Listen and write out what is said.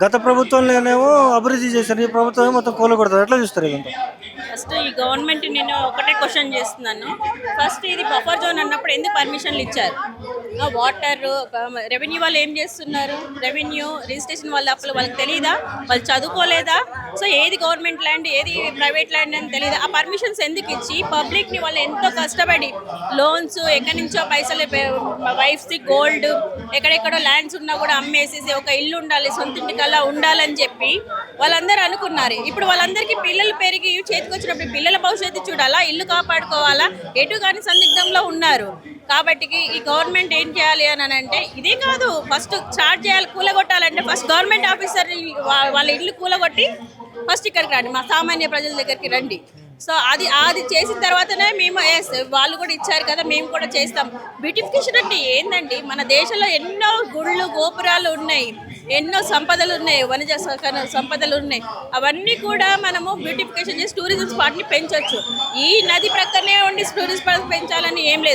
గత ప్రభుత్వంలోనేమో అభివృద్ధి చేశారు. ఈ ప్రభుత్వం ఏమో మొత్తం కూలగొడతారు. ఎట్లా చూస్తారు ఇదంతా? ఫస్ట్ ఈ గవర్నమెంట్ నేను ఒకటే క్వశ్చన్ చేస్తున్నాను. ఫస్ట్ ఇది బఫర్ జోన్ అన్నప్పుడు ఎందుకు పర్మిషన్లు ఇచ్చారు? ఆ వాటర్ రెవెన్యూ వాళ్ళు ఏం చేస్తున్నారు? రెవెన్యూ రిజిస్ట్రేషన్ వాళ్ళ అప్పులు వాళ్ళకి తెలియదా? వాళ్ళు చదువుకోలేదా? సో ఏది గవర్నమెంట్ ల్యాండ్ ఏది ప్రైవేట్ ల్యాండ్ అని తెలియదా? ఆ పర్మిషన్స్ ఎందుకు ఇచ్చి పబ్లిక్ని వాళ్ళు ఎంతో కష్టపడి లోన్స్ ఎక్కడి నుంచో పైసలు వైఫ్స్ది గోల్డ్ ఎక్కడెక్కడో ల్యాండ్స్ ఉన్నా కూడా అమ్మేసేసి ఒక ఇల్లు ఉండాలి సొంత ఇంటికల్లా ఉండాలని చెప్పి వాళ్ళందరూ అనుకున్నారు. ఇప్పుడు వాళ్ళందరికీ పిల్లలు పెరిగి చేతికొచ్చినప్పుడు పిల్లల భవిష్యత్తు చూడాలా, ఇల్లు కాపాడుకోవాలా, ఎటు కాని సందిగ్ధంలో ఉన్నారు. కాబట్టి ఈ గవర్నమెంట్ ఏం చేయాలి అని అంటే ఇదే కాదు, ఫస్ట్ స్టార్ట్ చేయాలి. కూలగొట్టాలంటే ఫస్ట్ గవర్నమెంట్ ఆఫీసర్ వాళ్ళ ఇల్లు కూలగొట్టి ఫస్ట్ ఇక్కడికి రండి, మా సామాన్య ప్రజల దగ్గరికి రండి. సో అది చేసిన తర్వాతనే మేము వాళ్ళు కూడా ఇచ్చారు కదా మేము కూడా చేస్తాం. బ్యూటిఫికేషన్ అంటే ఏందండి? మన దేశంలో ఎన్నో గుళ్ళు గోపురాలు ఉన్నాయి, ఎన్నో సంపదలు ఉన్నాయి, వనిజ సంపదలు ఉన్నాయి. అవన్నీ కూడా మనము బ్యూటిఫికేషన్ చేసి టూరిజం స్పాట్ని పెంచవచ్చు. ఈ నది ప్రక్కనే ఉండి టూరిజం స్పాట్ పెంచాలని ఏం లేదు.